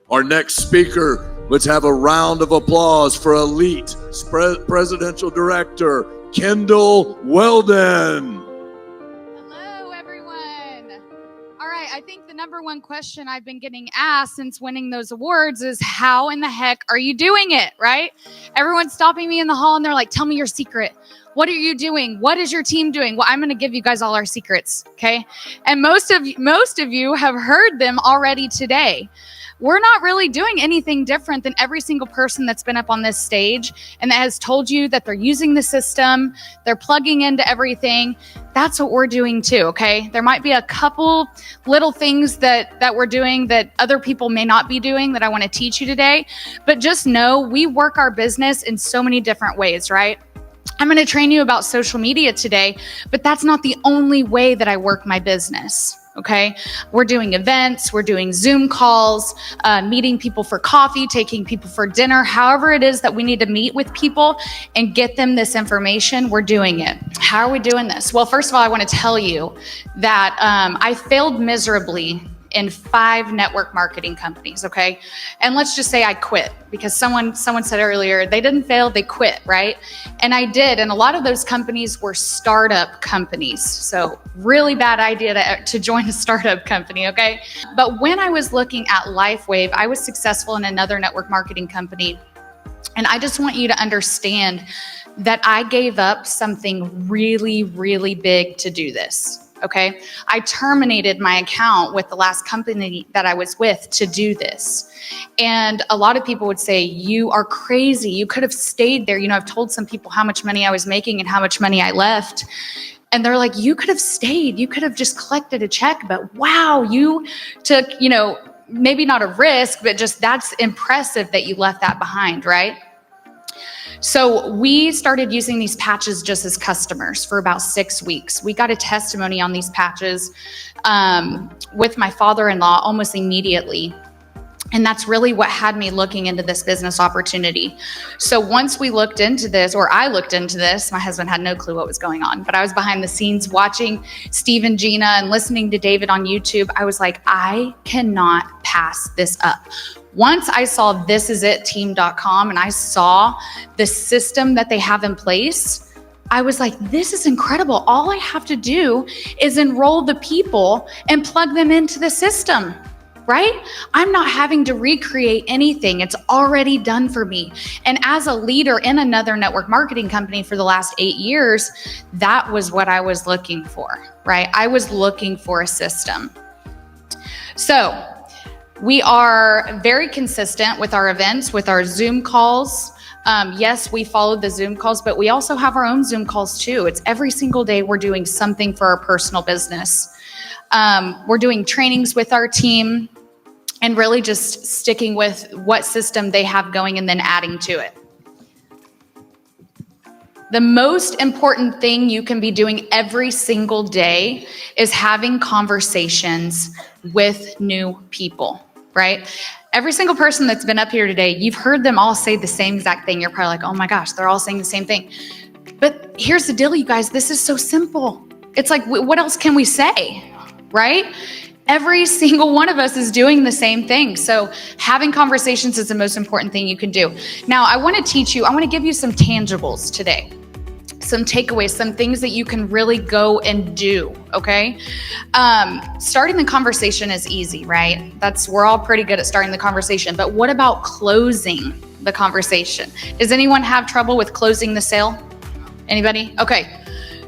Our next speaker, let's have a round of applause for Elite Presidential Director, Kendall Welden. Hello, everyone. All right, I think the number one question I've been getting asked since winning those awards is, how in the heck are you doing it, right? Everyone's stopping me in the hall and they're like, tell me your secret. What are you doing? What is your team doing? Well, I'm going to give you guys all our secrets, okay? And most of you have heard them already today. We're not really doing anything different than every single person that's been up on this stage and that has told you that they're using the system, they're plugging into everything. That's what we're doing too, okay? There might be a couple little things that we're doing that other people may not be doing that I want to teach you today, but just know we work our business in so many different ways, right? I'm going to train you about social media today, but that's not the only way that I work my business. Okay, we're doing events, we're doing Zoom calls, meeting people for coffee, taking people for dinner, however it is that we need to meet with people and get them this information, we're doing it. How are we doing this? Well, first of all, I want to tell you that I failed miserably in 5 network marketing companies, okay? And let's just say I quit because someone said earlier, they didn't fail, they quit, right? And I did, and a lot of those companies were startup companies. So really bad idea to join a startup company, okay? But when I was looking at LifeWave, I was successful in another network marketing company. And I just want you to understand that I gave up something really, really big to do this. Okay, I terminated my account with the last company that I was with to do this. And a lot of people would say, you are crazy. You could have stayed there. You know, I've told some people how much money I was making and how much money I left. And they're like, you could have stayed. You could have just collected a check. But wow, you took, maybe not a risk, but just that's impressive that you left that behind, right? So we started using these patches just as customers for about 6 weeks. We got a testimony on these patches with my father-in-law almost immediately. And that's really what had me looking into this business opportunity. So once we looked into this, or I looked into this, my husband had no clue what was going on, but I was behind the scenes watching Steve and Gina and listening to David on YouTube. I was like, I cannot pass this up. Once I saw thisisitteam.com and I saw the system that they have in place, I was like, this is incredible. All I have to do is enroll the people and plug them into the system, right? I'm not having to recreate anything. It's already done for me. And as a leader in another network marketing company for the last 8 years, that was what I was looking for, right? I was looking for a system. So we are very consistent with our events, with our Zoom calls. Yes, we followed the Zoom calls, but we also have our own Zoom calls too. It's every single day we're doing something for our personal business. We're doing trainings with our team and really just sticking with what system they have going and then adding to it. The most important thing you can be doing every single day is having conversations with new people, right? Every single person that's been up here today, you've heard them all say the same exact thing. You're probably like, oh my gosh, they're all saying the same thing. But here's the deal, you guys, this is so simple. It's like, what else can we say, right? Every single one of us is doing the same thing. So having conversations is the most important thing you can do. Now, I want to give you some tangibles today, some takeaways, some things that you can really go and do, okay? Starting the conversation is easy, right? We're all pretty good at starting the conversation, but what about closing the conversation? Does anyone have trouble with closing the sale? Anybody? Okay.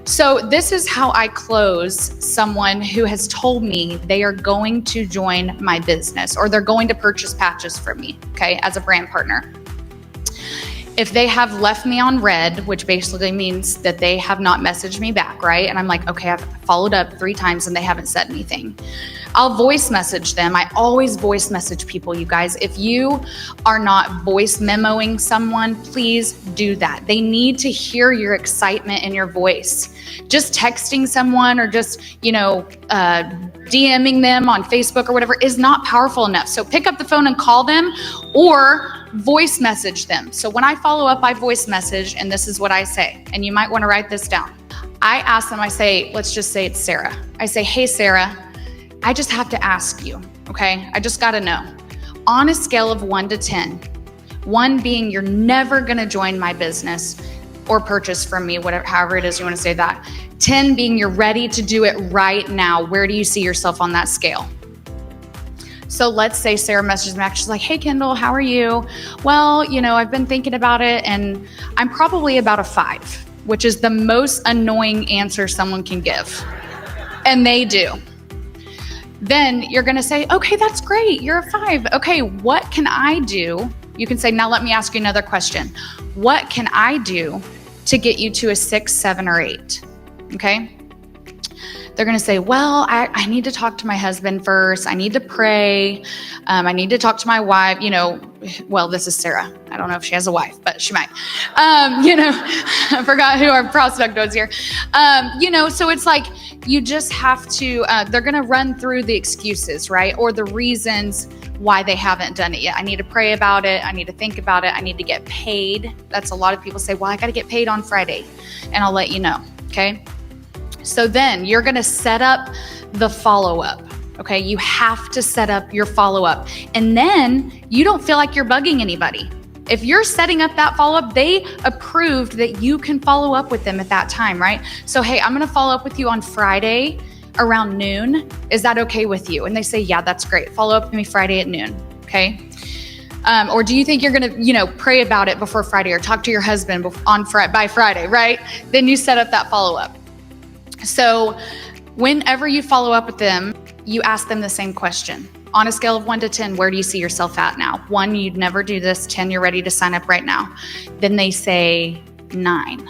So this is how I close someone who has told me they are going to join my business or they're going to purchase patches from me, okay, as a brand partner. If they have left me on red, which basically means that they have not messaged me back, right? And I'm like, okay, I've followed up 3 times and they haven't said anything. I'll voice message them. I always voice message people, you guys. If you are not voice memoing someone, please do that. They need to hear your excitement in your voice. Just texting someone or just, DMing them on Facebook or whatever is not powerful enough. So pick up the phone and call them or voice message them. So when I follow up, I voice message, and this is what I say. And you might want to write this down. I ask them, I say, let's just say it's Sarah. I say, hey, Sarah, I just have to ask you, okay? I just got to know. on a scale of 1 to 10, 1 being you're never going to join my business or purchase from me, whatever, however it is you want to say that. 10 being you're ready to do it right now. Where do you see yourself on that scale? So let's say Sarah messages me back. She's like, hey, Kendall, how are you? Well, I've been thinking about it and I'm probably about a 5, which is the most annoying answer someone can give. And they do. Then you're going to say, okay, that's great. You're a 5. Okay, what can I do? You can say, now let me ask you another question. What can I do to get you to a 6, 7, or 8? Okay. They're going to say, well, I need to talk to my husband first. I need to pray. I need to talk to my wife. Well, this is Sarah. I don't know if she has a wife, but she might. I forgot who our prospect was here. So it's like you just have to, they're going to run through the excuses, right? Or the reasons why they haven't done it yet. I need to pray about it. I need to think about it. I need to get paid. That's a lot of people say, well, I got to get paid on Friday and I'll let you know. Okay. So then you're going to set up the follow-up. Okay. You have to set up your follow-up, and then you don't feel like you're bugging anybody. If you're setting up that follow-up, they approved that you can follow up with them at that time, right? So, hey, I'm going to follow up with you on Friday around noon. Is that okay with you? And they say, yeah, that's great. Follow up with me Friday at noon. Okay. Or do you think you're going to, pray about it before Friday or talk to your husband by Friday, right? Then you set up that follow-up. So whenever you follow up with them, you ask them the same question. On a scale of 1 to 10, where do you see yourself at now? 1, you'd never do this. 10, you're ready to sign up right now. Then they say 9,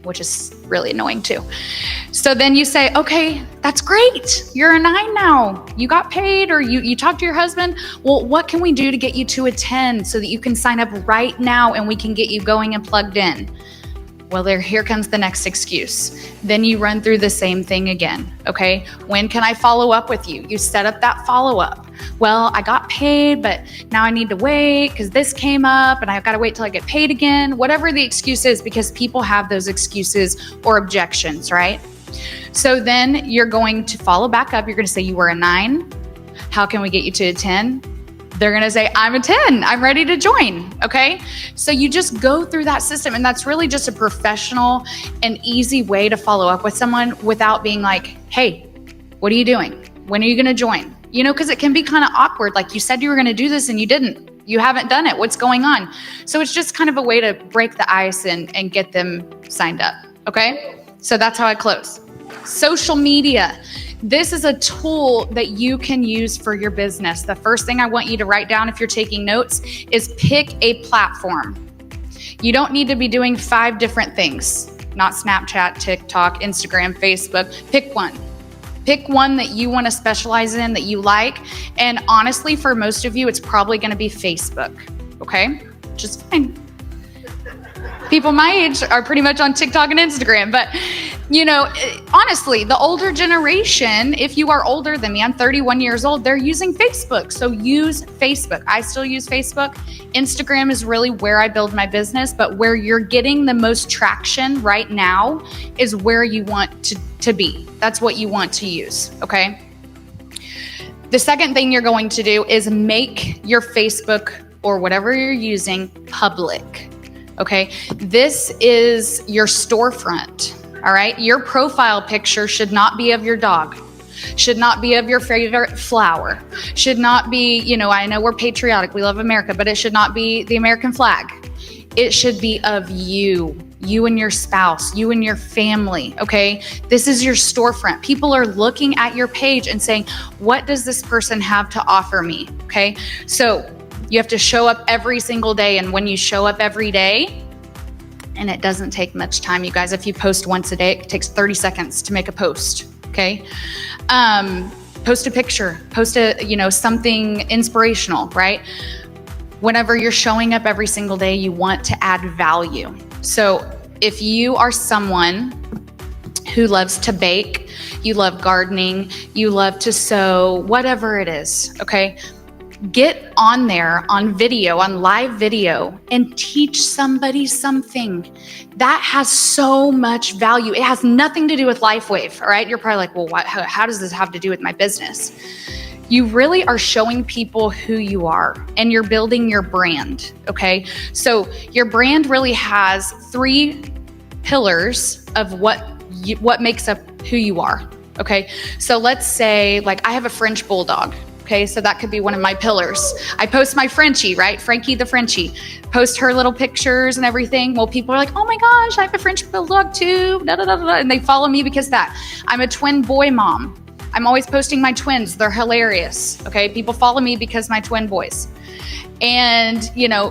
which is really annoying too. So then you say, okay, that's great. You're a 9 now. You got paid, or you talked to your husband. Well, what can we do to get you to a 10 so that you can sign up right now and we can get you going and plugged in? Well, here comes the next excuse. Then you run through the same thing again. Okay. When can I follow up with you? You set up that follow up. Well, I got paid, but now I need to wait because this came up and I've got to wait till I get paid again. Whatever the excuse is, because people have those excuses or objections, right? So then you're going to follow back up. You're going to say you were a 9. How can we get you to a 10? They're going to say, I'm a 10. I'm ready to join. Okay. So you just go through that system, and that's really just a professional and easy way to follow up with someone without being like, hey, what are you doing? When are you going to join? Because it can be kind of awkward. Like, you said you were going to do this and you didn't. You haven't done it. What's going on? So it's just kind of a way to break the ice and get them signed up. Okay. So that's how I close. Social media. This is a tool that you can use for your business. The first thing I want you to write down if you're taking notes is pick a platform. You don't need to be doing 5 different things, not Snapchat, TikTok, Instagram, Facebook. Pick one. Pick one that you want to specialize in, that you like. And honestly, for most of you, it's probably going to be Facebook. Okay? Which is fine. People my age are pretty much on TikTok and Instagram, but honestly, the older generation, if you are older than me, I'm 31 years old, they're using Facebook. So use Facebook. I still use Facebook. Instagram is really where I build my business, but where you're getting the most traction right now is where you want to be. That's what you want to use. Okay. The second thing you're going to do is make your Facebook or whatever you're using public. Okay. This is your storefront. All right. Your profile picture should not be of your dog, should not be of your favorite flower, should not be, I know we're patriotic. We love America, but it should not be the American flag. It should be of you and your spouse, you and your family. Okay. This is your storefront. People are looking at your page and saying, what does this person have to offer me? Okay. So you have to show up every single day. And when you show up every day, and it doesn't take much time, you guys, if you post once a day, it takes 30 seconds to make a post. Okay. Post a picture, post something inspirational, right? Whenever you're showing up every single day, you want to add value. So if you are someone who loves to bake, you love gardening, you love to sew, whatever it is, okay? Get on there on video, on live video, and teach somebody something. That has so much value. It has nothing to do with LifeWave, all right? You're probably like, well, how does this have to do with my business? you really are showing people who you are and you're building your brand, okay? So your brand really has 3 pillars of what makes up who you are, okay? So let's say, like, I have a French bulldog, okay? So that could be one of my pillars. I post my Frenchie, right? Frankie the Frenchie. Post her little pictures and everything. Well, people are like, oh my gosh, I have a French bulldog too, da, da, da, da, and they follow me because of that. I'm a twin boy mom. I'm always posting my twins. They're hilarious, okay? People follow me because my twin boys. And,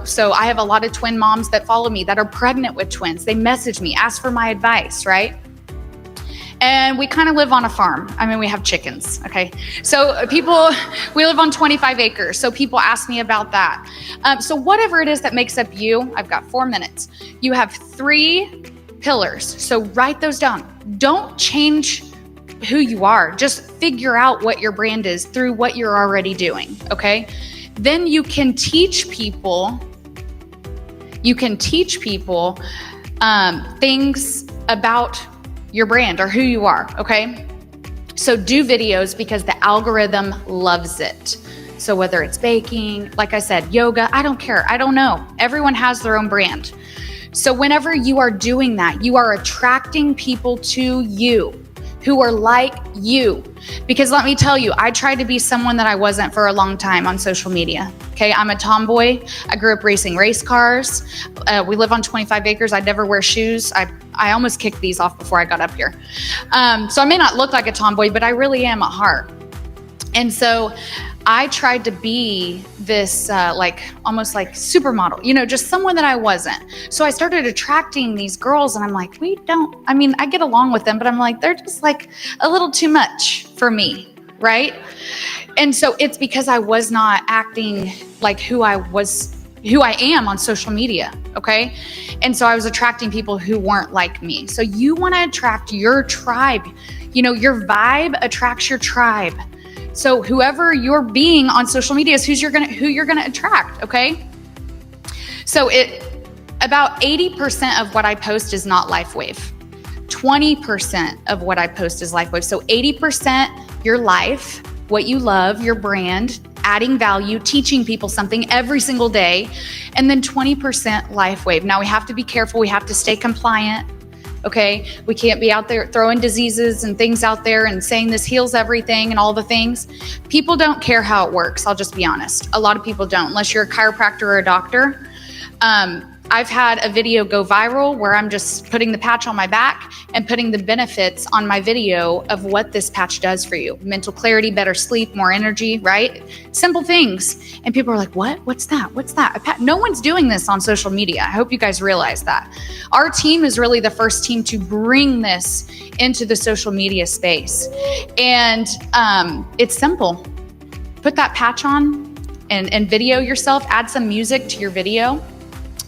so I have a lot of twin moms that follow me that are pregnant with twins. They message me, ask for my advice, right? And we kind of live on a farm. I mean, we have chickens, okay? So we live on 25 acres. So people ask me about that. So whatever it is that makes up you, I've got 4 minutes. You have 3 pillars. So write those down. Don't change who you are. Just figure out what your brand is through what you're already doing, okay? Then you can teach people things about your brand or who you are, okay? So do videos because the algorithm loves it. So whether it's baking, like I said, yoga, I don't care. I don't know. Everyone has their own brand. So whenever you are doing that, you are attracting people to you who are like you. Because let me tell you, I tried to be someone that I wasn't for a long time on social media. Okay, I'm a tomboy. I grew up racing race cars. We live on 25 acres. I never wear shoes. I almost kicked these off before I got up here. So I may not look like a tomboy, but I really am at heart. And so I tried to be this almost like supermodel, just someone that I wasn't. So I started attracting these girls and I'm like, I get along with them, but I'm like, they're just like a little too much for me, right? And so it's because I was not acting like who I am on social media, okay? And so I was attracting people who weren't like me. So you want to attract your tribe. Your vibe attracts your tribe. So whoever you're being on social media is who you're gonna attract, okay? So about 80% of what I post is not LifeWave. 20% of what I post is LifeWave. So 80% your life, what you love, your brand, adding value, teaching people something every single day, and then 20% LifeWave. Now we have to be careful. We have to stay compliant. Okay, we can't be out there throwing diseases and things out there and saying this heals everything and all the things. People don't care how it works. I'll just be honest. A lot of people don't, unless you're a chiropractor or a doctor. I've had a video go viral where I'm just putting the patch on my back and putting the benefits on my video of what this patch does for you. Mental clarity, better sleep, more energy, right? Simple things. And people are like, what? What's that? What's that? No one's doing this on social media. I hope you guys realize that. Our team is really the first team to bring this into the social media space. And it's simple. Put that patch on and video yourself. Add some music to your video.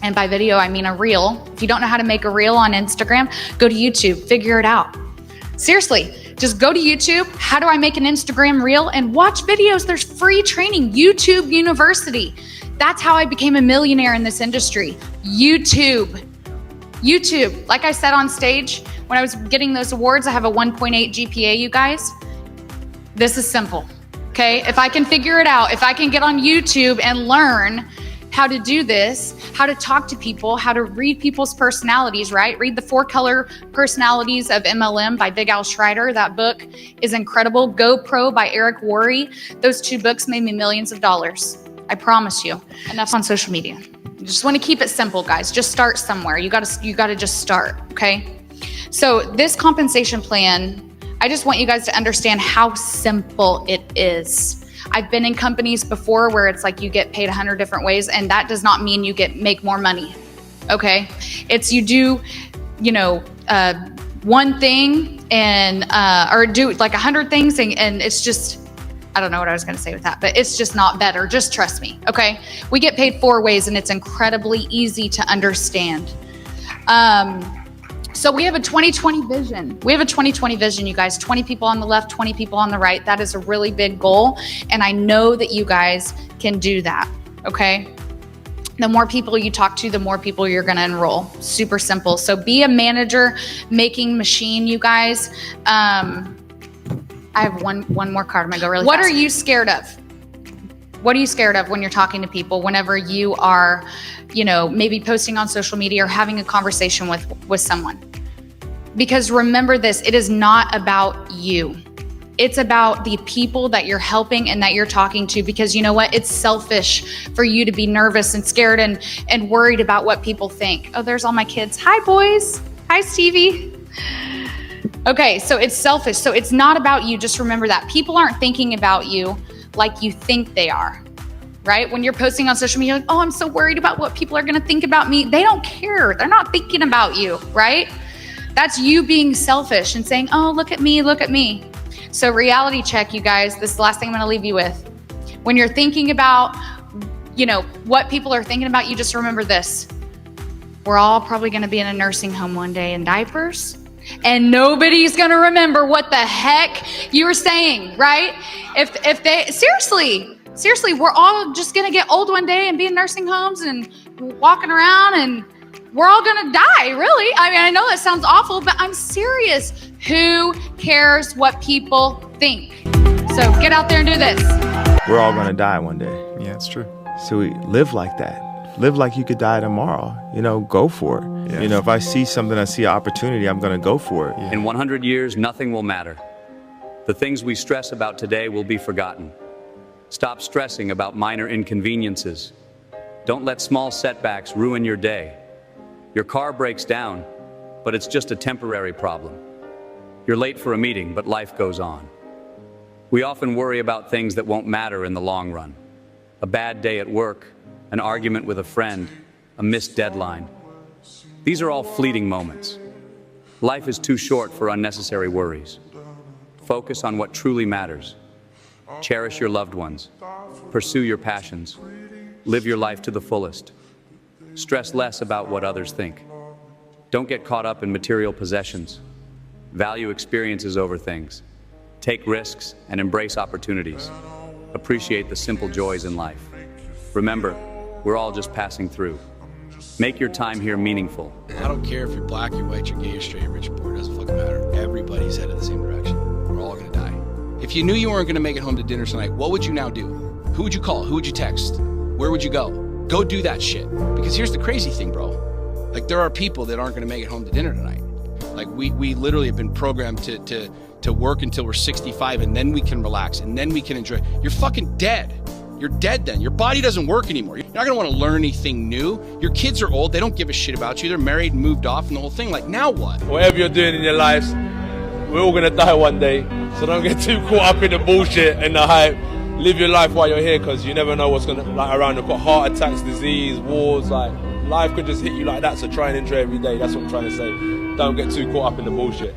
And by video, I mean a reel. If you don't know how to make a reel on Instagram, go to YouTube, figure it out. Seriously, just go to YouTube. How do I make an Instagram reel? And watch videos. There's free training. YouTube University. That's how I became a millionaire in this industry. YouTube. Like I said on stage, when I was getting those awards, I have a 1.8 GPA, you guys. This is simple, okay? If I can figure it out, if I can get on YouTube and learn how to do this, how to talk to people, how to read people's personalities, right? Read the 4-Color Personalities of MLM by Big Al Schreider. That book is incredible. Go Pro by Eric Worre. Those 2 books made me millions of dollars. I promise you. Enough on social media. You just want to keep it simple, guys. Just start somewhere. You gotta just start, okay? So this compensation plan, I just want you guys to understand how simple it is. I've been in companies before where it's like you get paid 100 different ways, and that does not mean you make more money, okay? It's you do, one thing and or do like 100 things, and it's just, I don't know what I was going to say with that, but it's just not better. Just trust me, okay? We get paid 4 ways, and it's incredibly easy to understand. So we have a 2020 vision. We have a 2020 vision, you guys. 20 people on the left, 20 people on the right. That is a really big goal. And I know that you guys can do that, okay? The more people you talk to, the more people you're going to enroll. Super simple. So be a manager making machine, you guys. I have one more card. I'm gonna go really fast. What are you scared of? What are you scared of when you're talking to people? Whenever you are, maybe posting on social media or having a conversation with someone? Because remember this, it is not about you. It's about the people that you're helping and that you're talking to, because you know what? It's selfish for you to be nervous and scared and worried about what people think. Oh, there's all my kids. Hi, boys. Hi, Stevie. Okay, so it's selfish. So it's not about you. Just remember that. People aren't thinking about you like you think they are, right? When you're posting on social media, like, oh, I'm so worried about what people are going to think about me. They don't care. They're not thinking about you, right? That's you being selfish and saying, oh, look at me, look at me. So reality check, you guys. This is the last thing I'm going to leave you with. When you're thinking about, what people are thinking about you, just remember this. We're all probably going to be in a nursing home one day in diapers, and nobody's going to remember what the heck you were saying, right? If they, seriously, we're all just going to get old one day and be in nursing homes and walking around, and we're all going to die, really. I mean, I know that sounds awful, but I'm serious. Who cares what people think? So get out there and do this. We're all going to die one day. Yeah, it's true. So we live like that. Live like you could die tomorrow. Go for it. Yeah. If I see something, I see an opportunity, I'm going to go for it. Yeah. In 100 years, nothing will matter. The things we stress about today will be forgotten. Stop stressing about minor inconveniences. Don't let small setbacks ruin your day. Your car breaks down, but it's just a temporary problem. You're late for a meeting, but life goes on. We often worry about things that won't matter in the long run. A bad day at work, an argument with a friend, a missed deadline. These are all fleeting moments. Life is too short for unnecessary worries. Focus on what truly matters. Cherish your loved ones. Pursue your passions. Live your life to the fullest. Stress less about what others think. Don't get caught up in material possessions. Value experiences over things. Take risks and embrace opportunities. Appreciate the simple joys in life. Remember, we're all just passing through. Make your time here meaningful. I don't care if you're black, you're white, you're gay, you're straight, you're rich, or poor, it doesn't fucking matter. Everybody's headed the same direction. We're all gonna die. If you knew you weren't gonna make it home to dinner tonight, what would you now do? Who would you call? Who would you text? Where would you go? Go do that shit. Because here's the crazy thing, bro. Like, there are people that aren't gonna make it home to dinner tonight. Like, we literally have been programmed to work until we're 65, and then we can relax, and then we can enjoy. You're fucking dead. You're dead then. Your body doesn't work anymore. You're not gonna wanna learn anything new. Your kids are old, they don't give a shit about you. They're married and moved off and the whole thing. Like, now what? Whatever you're doing in your lives, we're all gonna die one day. So don't get too caught up in the bullshit and the hype. Live your life while you're here, because you never know what's gonna around. You've got heart attacks, disease, wars, life could just hit you like that. So try and enjoy every day. That's what I'm trying to say. Don't get too caught up in the bullshit.